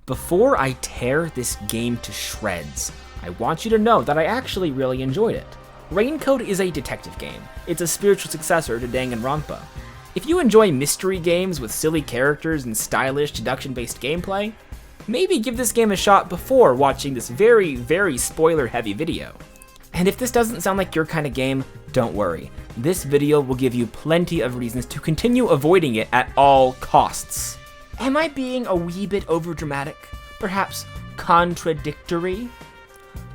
Before I tear this game to shreds, I want you to know that I actually really enjoyed it. Raincode is a detective game. It's a spiritual successor to Danganronpa. If you enjoy mystery games with silly characters and stylish deduction-based gameplay, maybe give this game a shot before watching this very, very spoiler-heavy video. And if this doesn't sound like your kind of game, don't worry. This video will give you plenty of reasons to continue avoiding it at all costs. Am I being a wee bit overdramatic? Perhaps contradictory?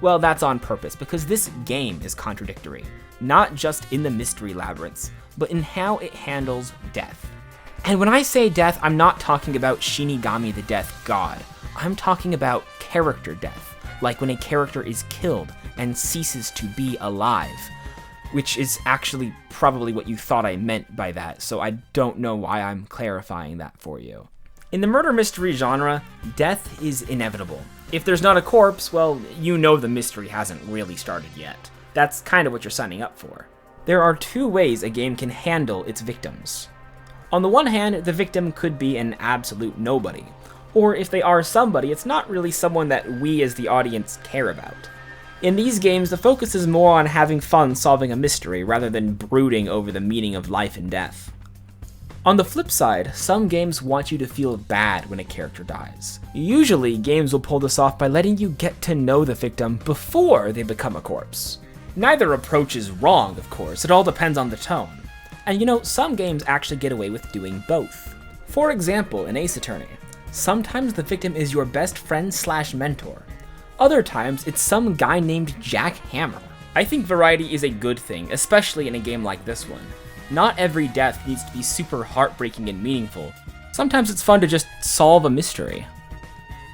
Well, that's on purpose, because this game is contradictory. Not just in the mystery labyrinths, but in how it handles death. And when I say death, I'm not talking about Shinigami the Death God. I'm talking about character death, like when a character is killed and ceases to be alive, which is actually probably what you thought I meant by that, so I don't know why I'm clarifying that for you. In the murder mystery genre, death is inevitable. If there's not a corpse, well, you know the mystery hasn't really started yet. That's kind of what you're signing up for. There are two ways a game can handle its victims. On the one hand, the victim could be an absolute nobody, or if they are somebody, it's not really someone that we as the audience care about. In these games, the focus is more on having fun solving a mystery rather than brooding over the meaning of life and death. On the flip side, some games want you to feel bad when a character dies. Usually, games will pull this off by letting you get to know the victim before they become a corpse. Neither approach is wrong, of course, it all depends on the tone. And you know, some games actually get away with doing both. For example, in Ace Attorney, sometimes the victim is your best friend / mentor. Other times, it's some guy named Jack Hammer. I think variety is a good thing, especially in a game like this one. Not every death needs to be super heartbreaking and meaningful. Sometimes it's fun to just solve a mystery.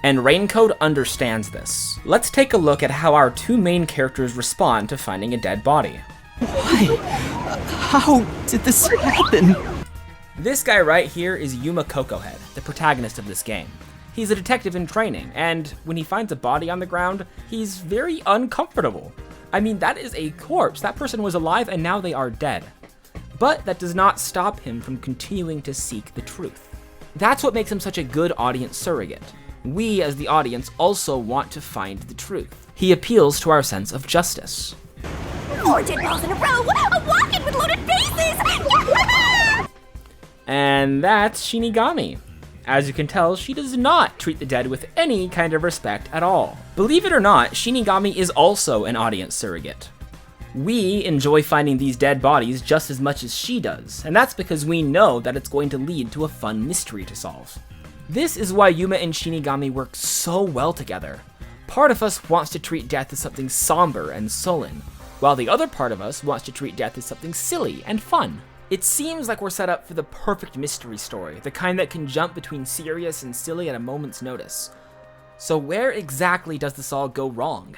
And Raincode understands this. Let's take a look at how our two main characters respond to finding a dead body. Why? How did this happen? This guy right here is Yuma Cocohead, the protagonist of this game. He's a detective in training, and when he finds a body on the ground, he's very uncomfortable. I mean, that is a corpse. That person was alive and now they are dead. But that does not stop him from continuing to seek the truth. That's what makes him such a good audience surrogate. We, as the audience, also want to find the truth. He appeals to our sense of justice. 4 dead balls in a row! A walk-in with loaded faces! And that's Shinigami. As you can tell, she does not treat the dead with any kind of respect at all. Believe it or not, Shinigami is also an audience surrogate. We enjoy finding these dead bodies just as much as she does, and that's because we know that it's going to lead to a fun mystery to solve. This is why Yuma and Shinigami work so well together. Part of us wants to treat death as something somber and sullen, while the other part of us wants to treat death as something silly and fun. It seems like we're set up for the perfect mystery story, the kind that can jump between serious and silly at a moment's notice. So where exactly does this all go wrong?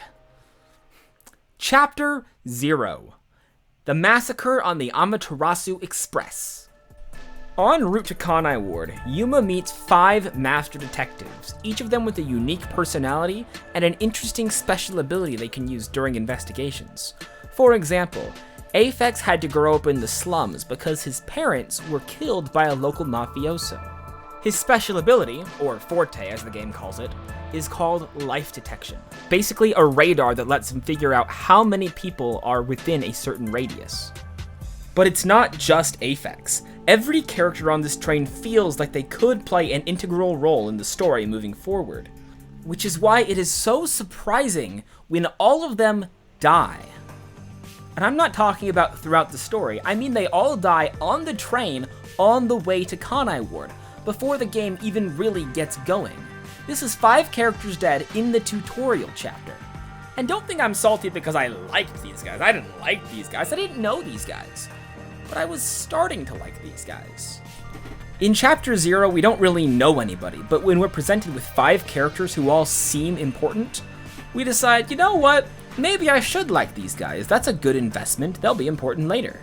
Chapter 0. The Massacre on the Amaterasu Express. En route to Kanai Ward, Yuma meets 5 master detectives, each of them with a unique personality and an interesting special ability they can use during investigations. For example, Aphex had to grow up in the slums because his parents were killed by a local mafioso. His special ability, or forte as the game calls it, is called life detection. Basically a radar that lets him figure out how many people are within a certain radius. But it's not just Aphex. Every character on this train feels like they could play an integral role in the story moving forward, which is why it is so surprising when all of them die. And I'm not talking about throughout the story, I mean they all die on the train on the way to Kanai Ward, before the game even really gets going. This is 5 characters dead in the tutorial chapter. And don't think I'm salty because I liked these guys. I didn't like these guys, I didn't know these guys. But I was starting to like these guys. In Chapter 0, we don't really know anybody, but when we're presented with 5 characters who all seem important, we decide, you know what, maybe I should like these guys. That's a good investment, they'll be important later.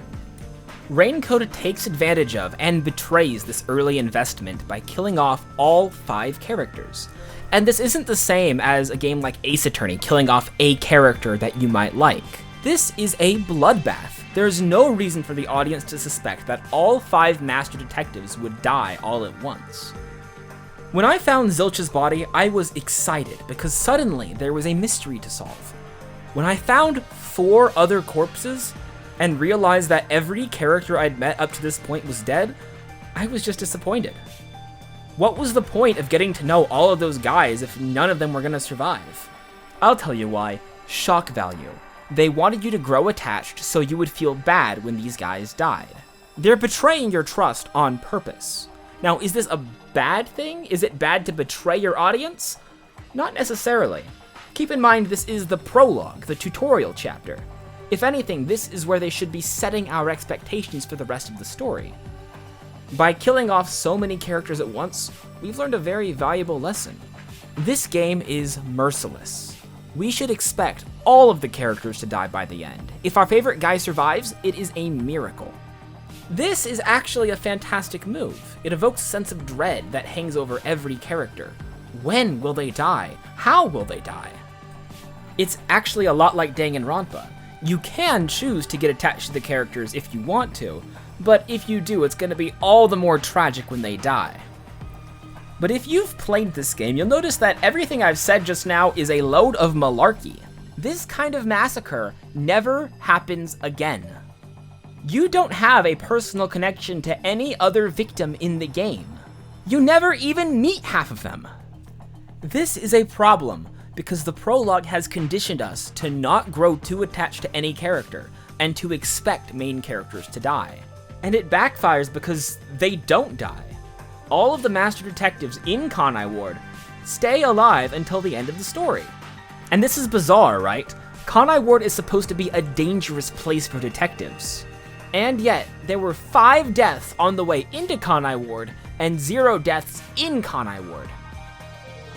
Raincode takes advantage of and betrays this early investment by killing off all 5 characters. And this isn't the same as a game like Ace Attorney killing off a character that you might like. This is a bloodbath. There's no reason for the audience to suspect that all 5 master detectives would die all at once. When I found Zilch's body, I was excited because suddenly there was a mystery to solve. When I found 4 other corpses and realized that every character I'd met up to this point was dead, I was just disappointed. What was the point of getting to know all of those guys if none of them were gonna survive? I'll tell you why. Shock value. They wanted you to grow attached so you would feel bad when these guys died. They're betraying your trust on purpose. Now, is this a bad thing? Is it bad to betray your audience? Not necessarily. Keep in mind this is the prologue, the tutorial chapter. If anything, this is where they should be setting our expectations for the rest of the story. By killing off so many characters at once, we've learned a very valuable lesson. This game is merciless. We should expect all of the characters to die by the end. If our favorite guy survives, it is a miracle. This is actually a fantastic move. It evokes a sense of dread that hangs over every character. When will they die? How will they die? It's actually a lot like Danganronpa. You can choose to get attached to the characters if you want to, but if you do, it's going to be all the more tragic when they die. But if you've played this game, you'll notice that everything I've said just now is a load of malarkey. This kind of massacre never happens again. You don't have a personal connection to any other victim in the game. You never even meet half of them. This is a problem because the prologue has conditioned us to not grow too attached to any character and to expect main characters to die. And it backfires because they don't die. All of the master detectives in Kanai Ward stay alive until the end of the story. And this is bizarre, right? Kanai Ward is supposed to be a dangerous place for detectives. And yet, there were 5 deaths on the way into Kanai Ward and 0 deaths in Kanai Ward.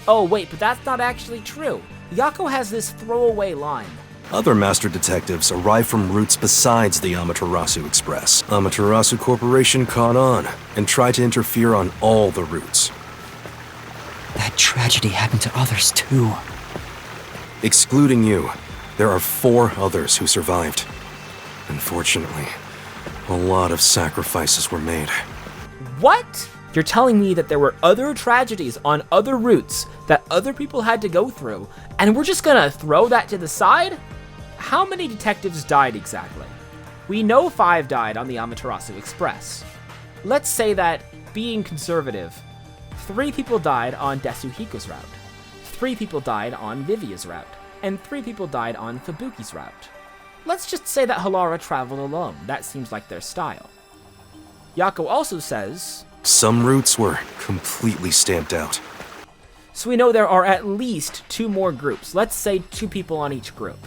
Oh wait, but that's not actually true. Yako has this throwaway line. Other master detectives arrive from routes besides the Amaterasu Express. Amaterasu Corporation caught on and tried to interfere on all the routes. That tragedy happened to others too. Excluding you, there are 4 others who survived. Unfortunately, a lot of sacrifices were made. What? You're telling me that there were other tragedies on other routes that other people had to go through, and we're just gonna throw that to the side? How many detectives died exactly? We know 5 died on the Amaterasu Express. Let's say that, being conservative, 3 people died on Desuhiko's route, 3 people died on Vivia's route, and 3 people died on Fubuki's route. Let's just say that Halara traveled alone. That seems like their style. Yako also says, some routes were completely stamped out. So we know there are at least 2 more groups. Let's say 2 people on each group.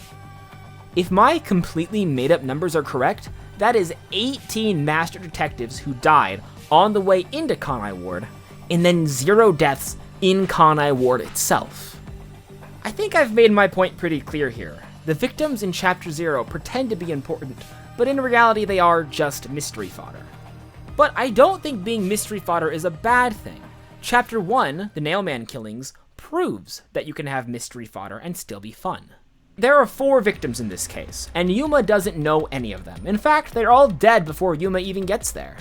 If my completely made up numbers are correct, that is 18 master detectives who died on the way into Kanai Ward, and then 0 deaths in Kanai Ward itself. I think I've made my point pretty clear here. The victims in Chapter 0 pretend to be important, but in reality they are just mystery fodder. But I don't think being mystery fodder is a bad thing. Chapter 1, the Nailman killings, proves that you can have mystery fodder and still be fun. There are 4 victims in this case, and Yuma doesn't know any of them. In fact, they're all dead before Yuma even gets there.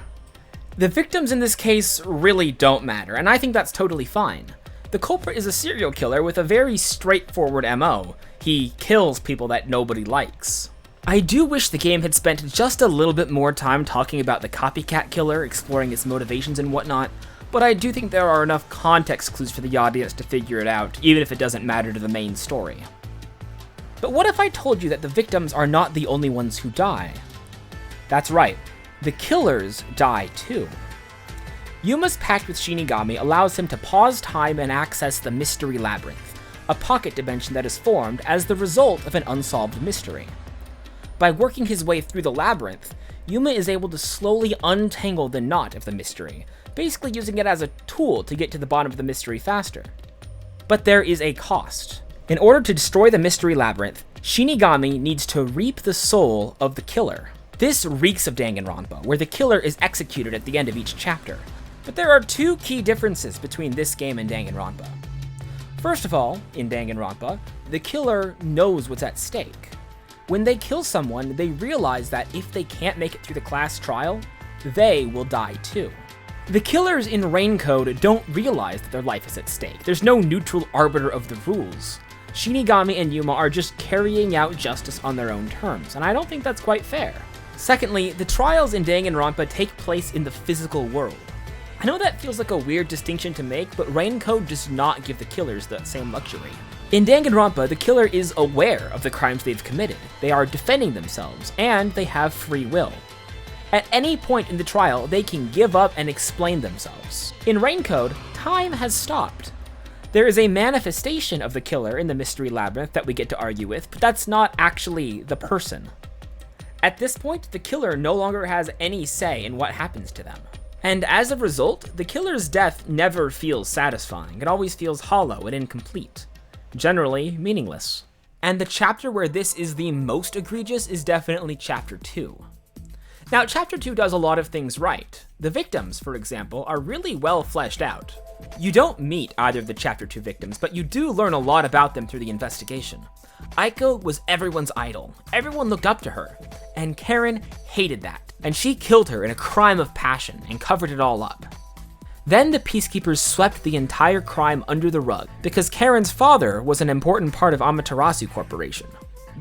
The victims in this case really don't matter, and I think that's totally fine. The culprit is a serial killer with a very straightforward MO. He kills people that nobody likes. I do wish the game had spent just a little bit more time talking about the copycat killer, exploring its motivations and whatnot, but I do think there are enough context clues for the audience to figure it out, even if it doesn't matter to the main story. But what if I told you that the victims are not the only ones who die? That's right, the killers die too. Yuma's pact with Shinigami allows him to pause time and access the Mystery Labyrinth, a pocket dimension that is formed as the result of an unsolved mystery. By working his way through the labyrinth, Yuma is able to slowly untangle the knot of the mystery, basically using it as a tool to get to the bottom of the mystery faster. But there is a cost. In order to destroy the Mystery Labyrinth, Shinigami needs to reap the soul of the killer. This reeks of Danganronpa, where the killer is executed at the end of each chapter. But there are 2 key differences between this game and Danganronpa. First of all, in Danganronpa, the killer knows what's at stake. When they kill someone, they realize that if they can't make it through the class trial, they will die too. The killers in Raincode don't realize that their life is at stake. There's no neutral arbiter of the rules. Shinigami and Yuma are just carrying out justice on their own terms, and I don't think that's quite fair. Secondly, the trials in Danganronpa take place in the physical world. I know that feels like a weird distinction to make, but Raincode does not give the killers that same luxury. In Danganronpa, the killer is aware of the crimes they've committed, they are defending themselves, and they have free will. At any point in the trial, they can give up and explain themselves. In Raincode, time has stopped. There is a manifestation of the killer in the Mystery Labyrinth that we get to argue with, but that's not actually the person. At this point, the killer no longer has any say in what happens to them. And as a result, the killer's death never feels satisfying. It always feels hollow and incomplete. Generally, meaningless. And the chapter where this is the most egregious is definitely Chapter 2. Now, Chapter 2 does a lot of things right. The victims, for example, are really well fleshed out. You don't meet either of the Chapter 2 victims, but you do learn a lot about them through the investigation. Aiko was everyone's idol. Everyone looked up to her. And Karen hated that. And she killed her in a crime of passion and covered it all up. Then the Peacekeepers swept the entire crime under the rug because Karen's father was an important part of Amaterasu Corporation.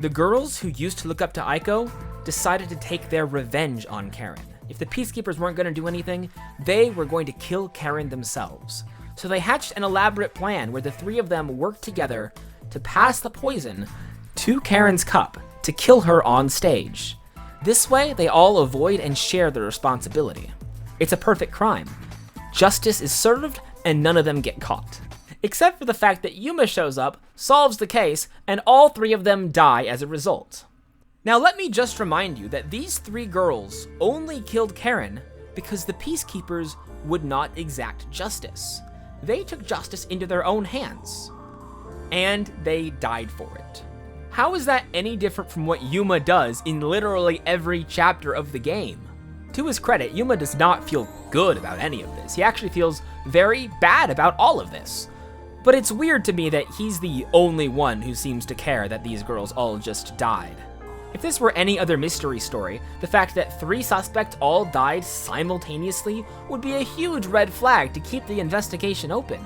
The girls who used to look up to Aiko decided to take their revenge on Karen. If the Peacekeepers weren't going to do anything, they were going to kill Karen themselves. So they hatched an elaborate plan where the three of them worked together to pass the poison to Karen's cup to kill her on stage. This way, they all avoid and share the responsibility. It's a perfect crime. Justice is served, and none of them get caught. Except for the fact that Yuma shows up, solves the case, and all three of them die as a result. Now let me just remind you that these three girls only killed Karen because the Peacekeepers would not exact justice. They took justice into their own hands. And they died for it. How is that any different from what Yuma does in literally every chapter of the game? To his credit, Yuma does not feel good about any of this. He actually feels very bad about all of this. But it's weird to me that he's the only one who seems to care that these girls all just died. If this were any other mystery story, the fact that 3 suspects all died simultaneously would be a huge red flag to keep the investigation open.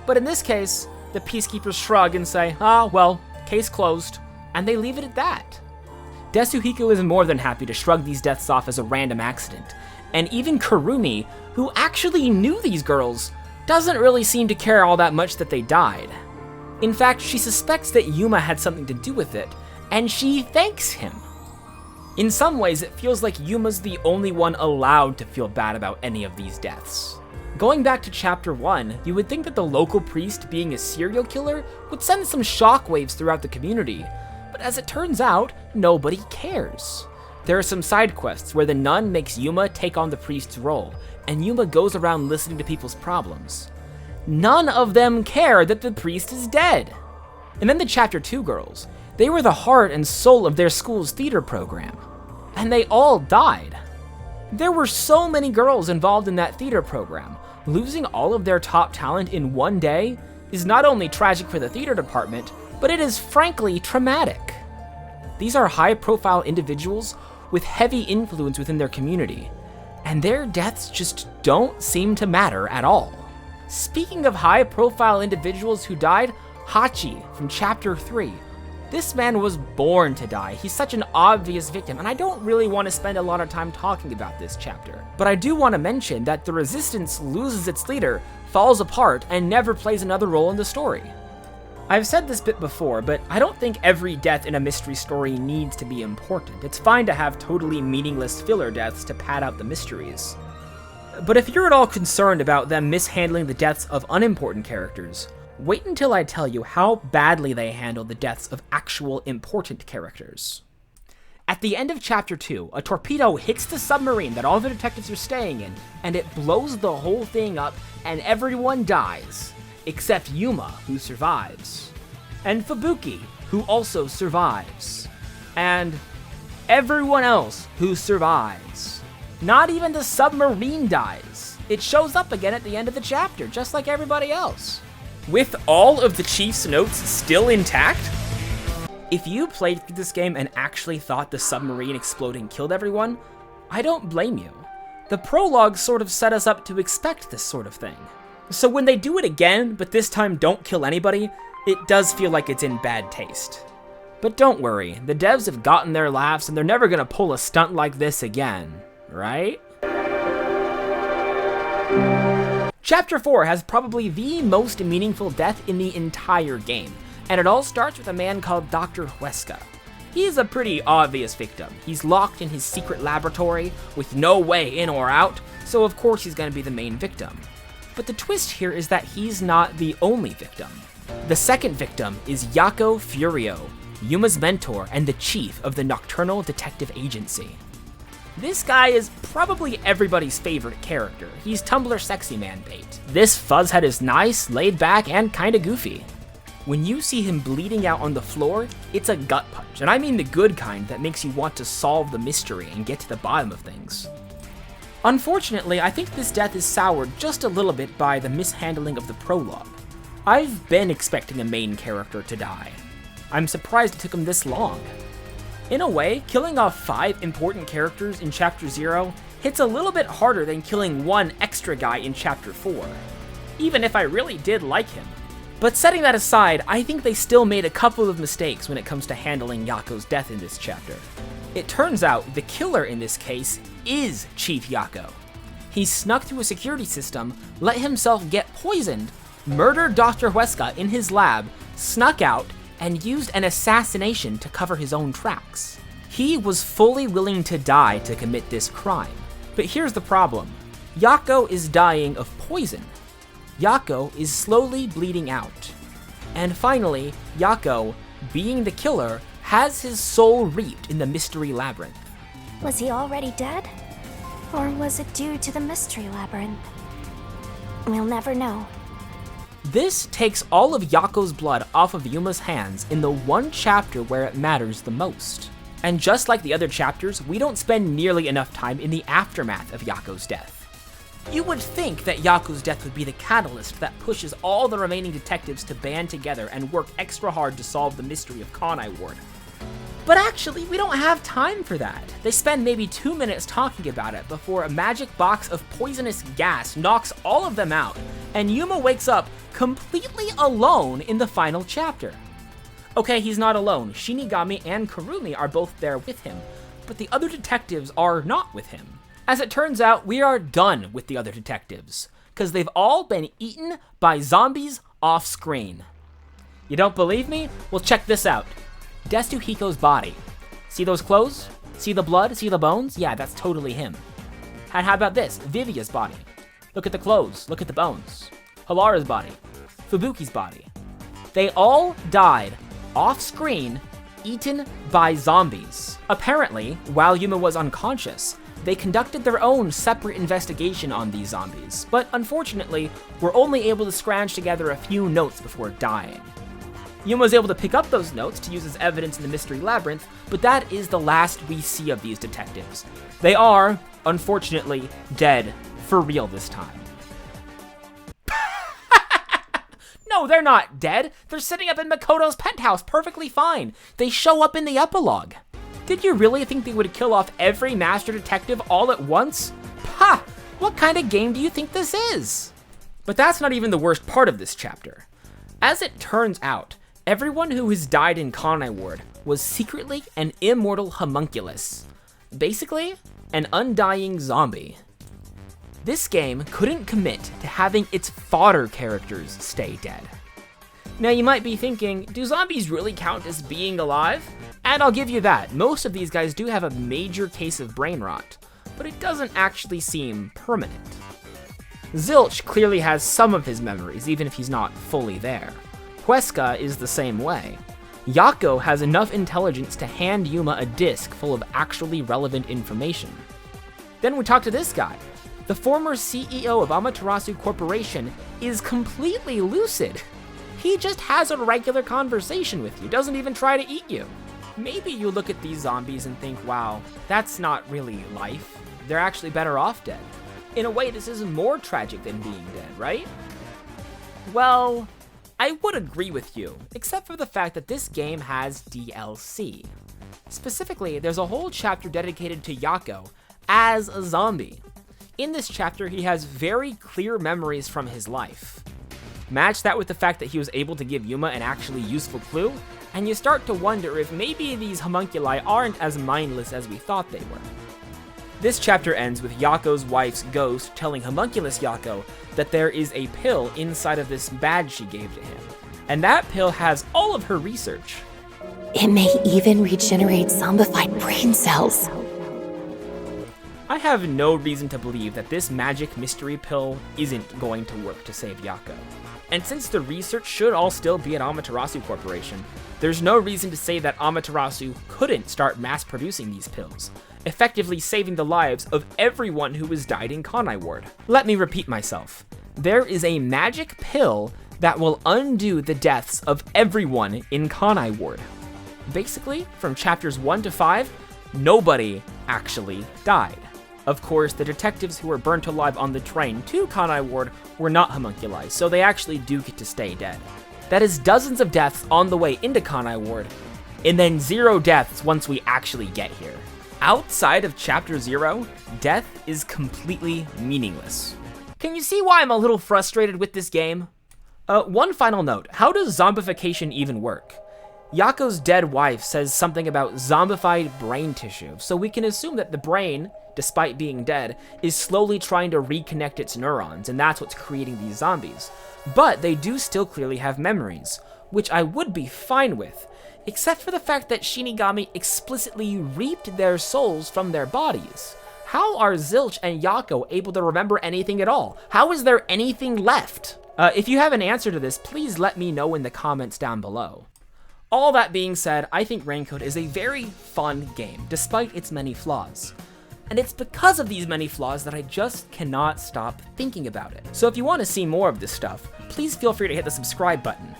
But in this case, the Peacekeepers shrug and say, well, case closed, and they leave it at that. Desuhiko is more than happy to shrug these deaths off as a random accident, and even Kurumi, who actually knew these girls, doesn't really seem to care all that much that they died. In fact, she suspects that Yuma had something to do with it, and she thanks him. In some ways, it feels like Yuma's the only one allowed to feel bad about any of these deaths. Going back to Chapter 1, you would think that the local priest being a serial killer would send some shockwaves throughout the community, but as it turns out, nobody cares. There are some side quests where the nun makes Yuma take on the priest's role, and Yuma goes around listening to people's problems. None of them care that the priest is dead. And then the Chapter 2 girls. They were the heart and soul of their school's theater program, and they all died. There were so many girls involved in that theater program. Losing all of their top talent in one day is not only tragic for the theater department, but it is frankly traumatic. These are high-profile individuals with heavy influence within their community, and their deaths just don't seem to matter at all. Speaking of high-profile individuals who died, Hachi from Chapter 3. This man was born to die. He's such an obvious victim, and I don't really want to spend a lot of time talking about this chapter. But I do want to mention that the Resistance loses its leader, falls apart, and never plays another role in the story. I've said this bit before, but I don't think every death in a mystery story needs to be important. It's fine to have totally meaningless filler deaths to pad out the mysteries. But if you're at all concerned about them mishandling the deaths of unimportant characters, wait until I tell you how badly they handle the deaths of actual important characters. At the end of Chapter 2, a torpedo hits the submarine that all the detectives are staying in, and it blows the whole thing up, and everyone dies, except Yuma, who survives, and Fubuki, who also survives, and everyone else who survives. Not even the submarine dies. It shows up again at the end of the chapter, just like everybody else. With all of the Chief's notes still intact? If you played through this game and actually thought the submarine exploding killed everyone, I don't blame you. The prologue sort of set us up to expect this sort of thing. So when they do it again, but this time don't kill anybody, it does feel like it's in bad taste. But don't worry, the devs have gotten their laughs and they're never gonna pull a stunt like this again, right? Chapter 4 has probably the most meaningful death in the entire game, and it all starts with a man called Dr. Huesca. He's a pretty obvious victim. He's locked in his secret laboratory with no way in or out, so of course he's gonna be the main victim. But the twist here is that he's not the only victim. The second victim is Yako Furio, Yuma's mentor and the chief of the Nocturnal Detective Agency. This guy is probably everybody's favorite character. He's Tumblr sexy man bait. This fuzzhead is nice, laid back, and kinda goofy. When you see him bleeding out on the floor, it's a gut punch, and I mean the good kind that makes you want to solve the mystery and get to the bottom of things. Unfortunately, I think this death is soured just a little bit by the mishandling of the prologue. I've been expecting a main character to die. I'm surprised it took him this long. In a way, killing off 5 important characters in Chapter 0 hits a little bit harder than killing one extra guy in Chapter 4, even if I really did like him. But setting that aside, I think they still made a couple of mistakes when it comes to handling Yako's death in this chapter. It turns out the killer in this case is Chief Yako. He snuck through a security system, let himself get poisoned, murdered Dr. Huesca in his lab, snuck out, and used an assassination to cover his own tracks. He was fully willing to die to commit this crime. But here's the problem. Yako is dying of poison. Yako is slowly bleeding out. And finally, Yako, being the killer, has his soul reaped in the Mystery Labyrinth. Was he already dead? Or was it due to the Mystery Labyrinth? We'll never know. This takes all of Yako's blood off of Yuma's hands in the one chapter where it matters the most. And just like the other chapters, we don't spend nearly enough time in the aftermath of Yako's death. You would think that Yako's death would be the catalyst that pushes all the remaining detectives to band together and work extra hard to solve the mystery of Kanai Ward. But actually, we don't have time for that. They spend maybe 2 minutes talking about it before a magic box of poisonous gas knocks all of them out, and Yuma wakes up completely alone in the final chapter. Okay, he's not alone. Shinigami and Kurumi are both there with him, but the other detectives are not with him. As it turns out, we are done with the other detectives, because they've all been eaten by zombies off screen. You don't believe me? Well, check this out. Desu Hiko's body. See those clothes? See the blood? See the bones? Yeah, that's totally him. And how about this? Vivia's body. Look at the clothes. Look at the bones. Halara's body. Fubuki's body. They all died off screen, eaten by zombies. Apparently, while Yuma was unconscious, they conducted their own separate investigation on these zombies, but unfortunately, were only able to scrounge together a few notes before dying. Yuma was able to pick up those notes to use as evidence in the Mystery Labyrinth, but that is the last we see of these detectives. They are, unfortunately, dead for real this time. No, they're not dead. They're sitting up in Makoto's penthouse perfectly fine. They show up in the epilogue. Did you really think they would kill off every master detective all at once? Ha! What kind of game do you think this is? But that's not even the worst part of this chapter. As it turns out, everyone who has died in Kanai Ward was secretly an immortal homunculus. Basically, an undying zombie. This game couldn't commit to having its fodder characters stay dead. Now you might be thinking, do zombies really count as being alive? And I'll give you that, most of these guys do have a major case of brain rot, but it doesn't actually seem permanent. Zilch clearly has some of his memories, even if he's not fully there. Huesca is the same way. Yako has enough intelligence to hand Yuma a disc full of actually relevant information. Then we talk to this guy. The former CEO of Amaterasu Corporation is completely lucid. He just has a regular conversation with you, doesn't even try to eat you. Maybe you look at these zombies and think, wow, that's not really life. They're actually better off dead. In a way, this is more tragic than being dead, right? Well, I would agree with you, except for the fact that this game has DLC. Specifically, there's a whole chapter dedicated to Yako as a zombie. In this chapter, he has very clear memories from his life. Match that with the fact that he was able to give Yuma an actually useful clue, and you start to wonder if maybe these homunculi aren't as mindless as we thought they were. This chapter ends with Yako's wife's ghost telling homunculus Yako that there is a pill inside of this badge she gave to him, and that pill has all of her research. It may even regenerate zombified brain cells. I have no reason to believe that this magic mystery pill isn't going to work to save Yako. And since the research should all still be at Amaterasu Corporation, there's no reason to say that Amaterasu couldn't start mass producing these pills, effectively saving the lives of everyone who has died in Kanai Ward. Let me repeat myself. There is a magic pill that will undo the deaths of everyone in Kanai Ward. Basically, from chapters 1 to 5, nobody actually died. Of course, the detectives who were burnt alive on the train to Kanai Ward were not homunculi, so they actually do get to stay dead. That is dozens of deaths on the way into Kanai Ward, and then 0 deaths once we actually get here. Outside of Chapter 0, death is completely meaningless. Can you see why I'm a little frustrated with this game? One final note, how does zombification even work? Yako's dead wife says something about zombified brain tissue, so we can assume that the brain, despite being dead, is slowly trying to reconnect its neurons, and that's what's creating these zombies. But they do still clearly have memories, which I would be fine with, except for the fact that Shinigami explicitly reaped their souls from their bodies. How are Zilch and Yako able to remember anything at all? How is there anything left? If you have an answer to this, please let me know in the comments down below. All that being said, I think Raincode is a very fun game, despite its many flaws. And it's because of these many flaws that I just cannot stop thinking about it. So if you want to see more of this stuff, please feel free to hit the subscribe button.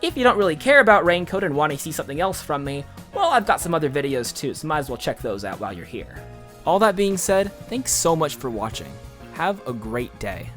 If you don't really care about Raincode and want to see something else from me, well, I've got some other videos too, so might as well check those out while you're here. All that being said, thanks so much for watching. Have a great day.